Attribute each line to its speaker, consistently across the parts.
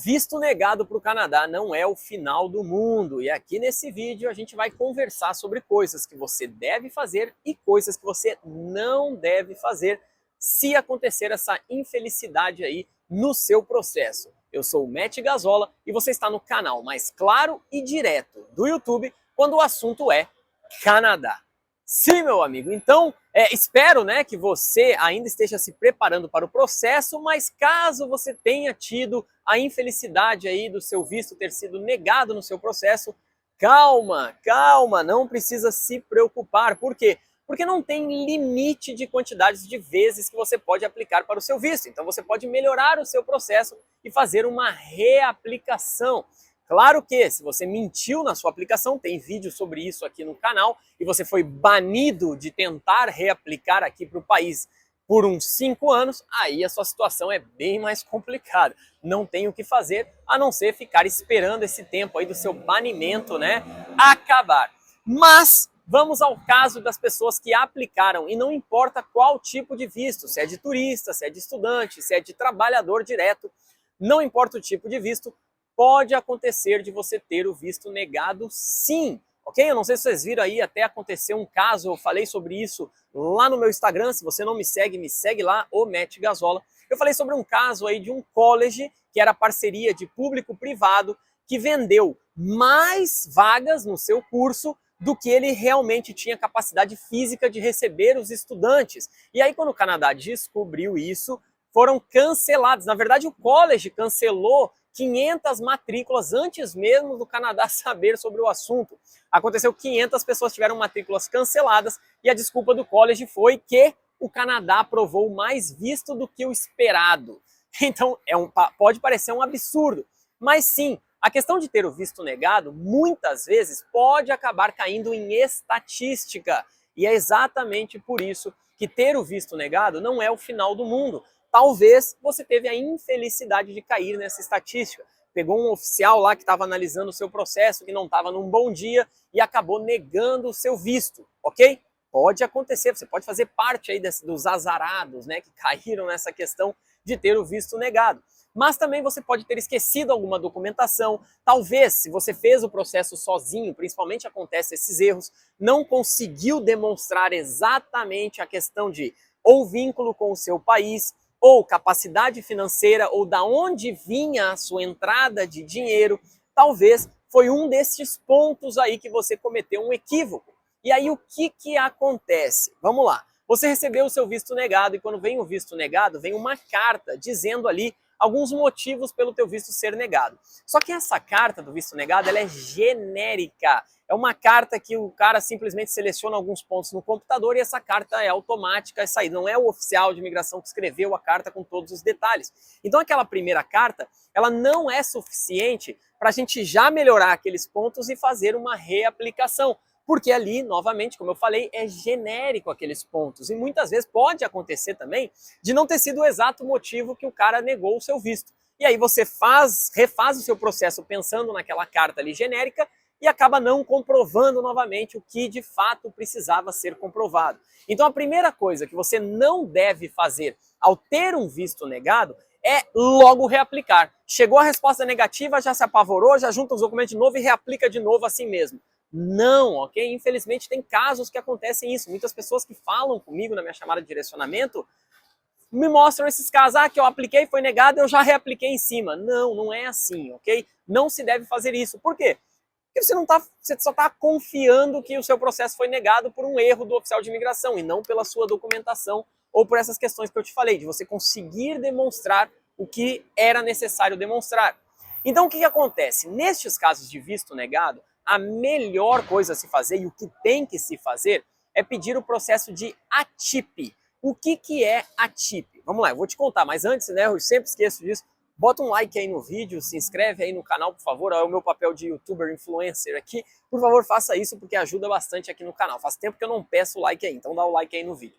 Speaker 1: Visto negado para o Canadá não é o final do mundo, e aqui nesse vídeo a gente vai conversar sobre coisas que você deve fazer e coisas que você não deve fazer se acontecer essa infelicidade aí no seu processo. Eu sou o Matt Gazola e você está no canal mais claro e direto do YouTube quando o assunto é Canadá. Sim, meu amigo. Então, espero, que você ainda esteja se preparando para o processo, mas caso você tenha tido a infelicidade aí do seu visto ter sido negado no seu processo, calma, calma, não precisa se preocupar. Por quê? Porque não tem limite de quantidades de vezes que você pode aplicar para o seu visto. Então você pode melhorar o seu processo e fazer uma reaplicação. Claro que se você mentiu na sua aplicação, tem vídeo sobre isso aqui no canal, e você foi banido de tentar reaplicar aqui para o país por uns 5 anos, aí a sua situação é bem mais complicada. Não tem o que fazer a não ser ficar esperando esse tempo aí do seu banimento, acabar. Mas vamos ao caso das pessoas que aplicaram, e não importa qual tipo de visto, se é de turista, se é de estudante, se é de trabalhador direto, não importa o tipo de visto, pode acontecer de você ter o visto negado sim, ok? Eu não sei se vocês viram aí, até aconteceu um caso, eu falei sobre isso lá no meu Instagram, se você não me segue lá, o Matt Gazola. Eu falei sobre um caso aí de um college, que era parceria de público-privado, que vendeu mais vagas no seu curso do que ele realmente tinha capacidade física de receber os estudantes. E aí quando o Canadá descobriu isso, foram cancelados. Na verdade o college cancelou 500 matrículas antes mesmo do Canadá saber sobre o assunto. Aconteceu que 500 pessoas tiveram matrículas canceladas e a desculpa do college foi que o Canadá aprovou mais visto do que o esperado. Então pode parecer um absurdo, mas sim, a questão de ter o visto negado muitas vezes pode acabar caindo em estatística. E é exatamente por isso que ter o visto negado não é o final do mundo. Talvez você teve a infelicidade de cair nessa estatística. Pegou um oficial lá que estava analisando o seu processo, que não estava num bom dia e acabou negando o seu visto, ok? Pode acontecer, você pode fazer parte aí dos azarados, que caíram nessa questão de ter o visto negado. Mas também você pode ter esquecido alguma documentação, talvez se você fez o processo sozinho, principalmente acontece esses erros, não conseguiu demonstrar exatamente a questão de ou vínculo com o seu país, ou capacidade financeira, ou da onde vinha a sua entrada de dinheiro, talvez foi um desses pontos aí que você cometeu um equívoco. E aí o que acontece? Vamos lá, você recebeu o seu visto negado e quando vem o visto negado, vem uma carta dizendo ali alguns motivos pelo teu visto ser negado. Só que essa carta do visto negado, ela é genérica. É uma carta que o cara simplesmente seleciona alguns pontos no computador e essa carta é automática, essa aí não é o oficial de imigração que escreveu a carta com todos os detalhes. Então aquela primeira carta, ela não é suficiente para a gente já melhorar aqueles pontos e fazer uma reaplicação. Porque ali, novamente, como eu falei, é genérico aqueles pontos. E muitas vezes pode acontecer também de não ter sido o exato motivo que o cara negou o seu visto. E aí você refaz o seu processo pensando naquela carta ali genérica e acaba não comprovando novamente o que de fato precisava ser comprovado. Então a primeira coisa que você não deve fazer ao ter um visto negado é logo reaplicar. Chegou a resposta negativa, já se apavorou, já junta os documentos de novo e reaplica de novo assim mesmo. Não, ok? Infelizmente tem casos que acontecem isso. Muitas pessoas que falam comigo na minha chamada de direcionamento me mostram esses casos, que eu apliquei, foi negado, eu já reapliquei em cima. Não, não é assim, ok? Não se deve fazer isso. Por quê? Porque você só está confiando que o seu processo foi negado por um erro do oficial de imigração e não pela sua documentação ou por essas questões que eu te falei, de você conseguir demonstrar o que era necessário demonstrar. Então o que acontece? Nestes casos de visto negado, a melhor coisa a se fazer e o que tem que se fazer é pedir o processo de ATIP. O que é ATIP? Vamos lá, eu vou te contar, mas antes, eu sempre esqueço disso, bota um like aí no vídeo, se inscreve aí no canal, por favor, é o meu papel de youtuber influencer aqui, por favor faça isso porque ajuda bastante aqui no canal, faz tempo que eu não peço like aí, então dá o like aí no vídeo.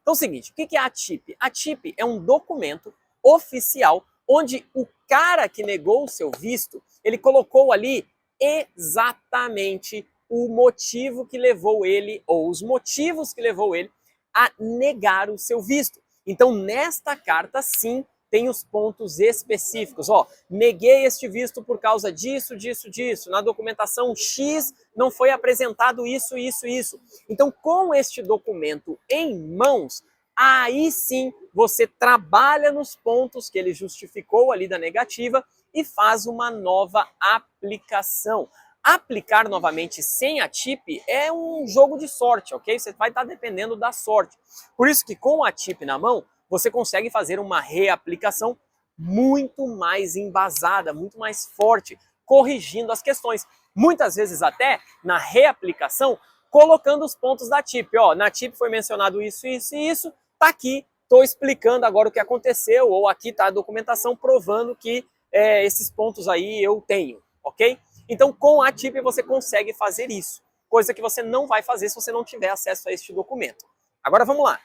Speaker 1: Então é o seguinte, o que é ATIP? ATIP é um documento oficial onde o cara que negou o seu visto, ele colocou ali exatamente o motivo que levou ele, ou os motivos que levou ele a negar o seu visto. Então, nesta carta, sim, tem os pontos específicos. Ó, neguei este visto por causa disso, disso, disso. Na documentação X não foi apresentado isso, isso, isso. Então, com este documento em mãos, aí sim você trabalha nos pontos que ele justificou ali da negativa e faz uma nova aplicação. Aplicar novamente sem a TIP é um jogo de sorte, ok? Você vai estar dependendo da sorte. Por isso que com a TIP na mão, você consegue fazer uma reaplicação muito mais embasada, muito mais forte, corrigindo as questões. Muitas vezes até na reaplicação, colocando os pontos da TIP. Ó, na TIP foi mencionado isso, isso e isso, tá aqui, estou explicando agora o que aconteceu, ou aqui está a documentação provando que esses pontos aí eu tenho, ok? Então, com a TIP você consegue fazer isso, coisa que você não vai fazer se você não tiver acesso a este documento. Agora vamos lá.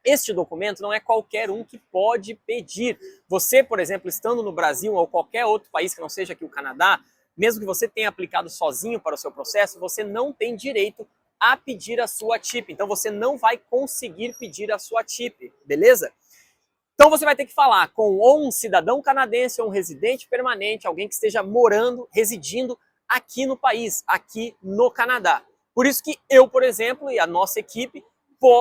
Speaker 1: Este documento não é qualquer um que pode pedir. Você, por exemplo, estando no Brasil ou qualquer outro país que não seja aqui o Canadá, mesmo que você tenha aplicado sozinho para o seu processo, você não tem direito a pedir a sua TIP. Então você não vai conseguir pedir a sua TIP, beleza? Então você vai ter que falar com ou um cidadão canadense ou um residente permanente, alguém que esteja morando, residindo aqui no país, aqui no Canadá. Por isso que eu, por exemplo, e a nossa equipe,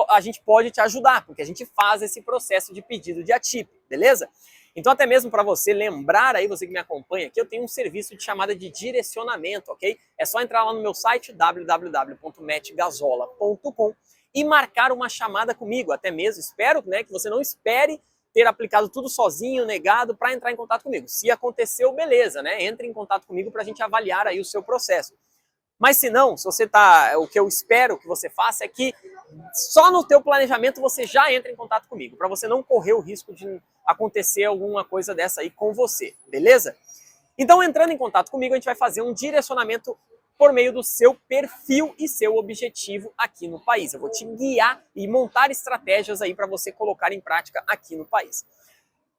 Speaker 1: a gente pode te ajudar, porque a gente faz esse processo de pedido de ATIP, beleza? Então até mesmo para você lembrar aí, você que me acompanha aqui, eu tenho um serviço de chamada de direcionamento, ok? É só entrar lá no meu site www.mattgazola.com e marcar uma chamada comigo, até mesmo, espero que você não espere ter aplicado tudo sozinho, negado, para entrar em contato comigo. Se aconteceu, beleza, né? Entre em contato comigo para a gente avaliar aí o seu processo. Mas se não, se você o que eu espero que você faça é que só no teu planejamento você já entre em contato comigo, para você não correr o risco de acontecer alguma coisa dessa aí com você, beleza? Então, entrando em contato comigo, a gente vai fazer um direcionamento por meio do seu perfil e seu objetivo aqui no país. Eu vou te guiar e montar estratégias aí para você colocar em prática aqui no país.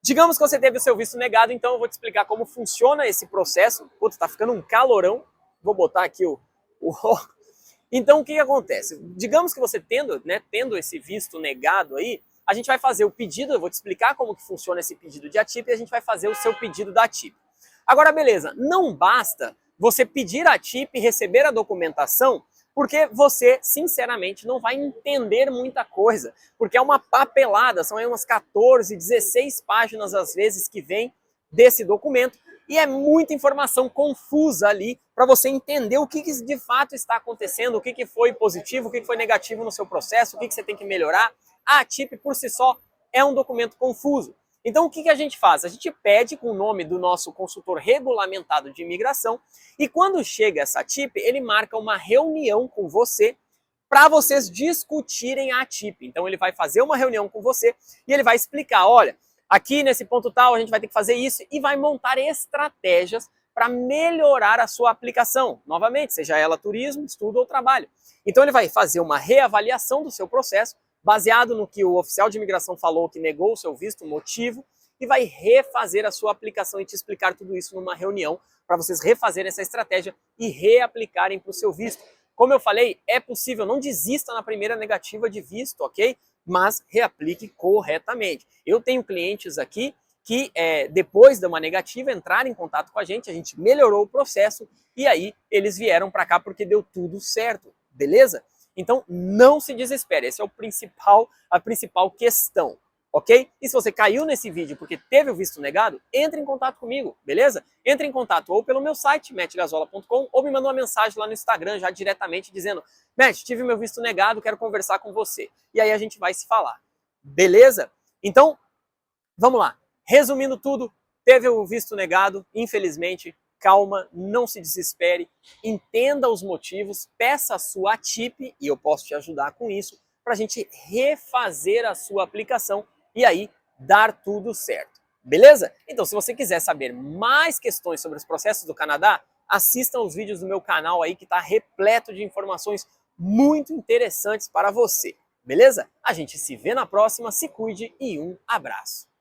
Speaker 1: Digamos que você teve o seu visto negado, então eu vou te explicar como funciona esse processo. Putz, tá ficando um calorão. Vou botar aqui o... Então, o que acontece? Digamos que você tendo esse visto negado aí, a gente vai fazer o pedido, eu vou te explicar como que funciona esse pedido de ATIP e a gente vai fazer o seu pedido da ATIP. Agora, beleza, não basta você pedir a ATIP e receber a documentação, porque você, sinceramente, não vai entender muita coisa, porque é uma papelada, são aí umas 14, 16 páginas, às vezes, que vem desse documento, e é muita informação confusa ali para você entender o que de fato está acontecendo, o que foi positivo, o que foi negativo no seu processo, o que você tem que melhorar. A ATIP, por si só, é um documento confuso. Então, o que a gente faz? A gente pede com o nome do nosso consultor regulamentado de imigração e quando chega essa ATIP, ele marca uma reunião com você para vocês discutirem a ATIP. Então, ele vai fazer uma reunião com você e ele vai explicar, olha, aqui nesse ponto tal a gente vai ter que fazer isso e vai montar estratégias para melhorar a sua aplicação. Novamente, seja ela turismo, estudo ou trabalho. Então, ele vai fazer uma reavaliação do seu processo, baseado no que o oficial de imigração falou que negou o seu visto, o motivo, e vai refazer a sua aplicação e te explicar tudo isso numa reunião para vocês refazerem essa estratégia e reaplicarem para o seu visto. Como eu falei, é possível, não desista na primeira negativa de visto, ok? Mas reaplique corretamente. Eu tenho clientes aqui que depois de uma negativa entraram em contato com a gente melhorou o processo e aí eles vieram para cá porque deu tudo certo, beleza? Então, não se desespere, essa é a principal questão, ok? E se você caiu nesse vídeo porque teve o visto negado, entre em contato comigo, beleza? Entre em contato ou pelo meu site, mattgazola.com, ou me manda uma mensagem lá no Instagram já diretamente dizendo Matt, tive meu visto negado, quero conversar com você. E aí a gente vai se falar, beleza? Então, vamos lá. Resumindo tudo, teve o visto negado, infelizmente, calma, não se desespere, entenda os motivos, peça a sua ATIP, e eu posso te ajudar com isso, para a gente refazer a sua aplicação e aí dar tudo certo, beleza? Então, se você quiser saber mais questões sobre os processos do Canadá, assistam os vídeos do meu canal aí que está repleto de informações muito interessantes para você, beleza? A gente se vê na próxima, se cuide e um abraço!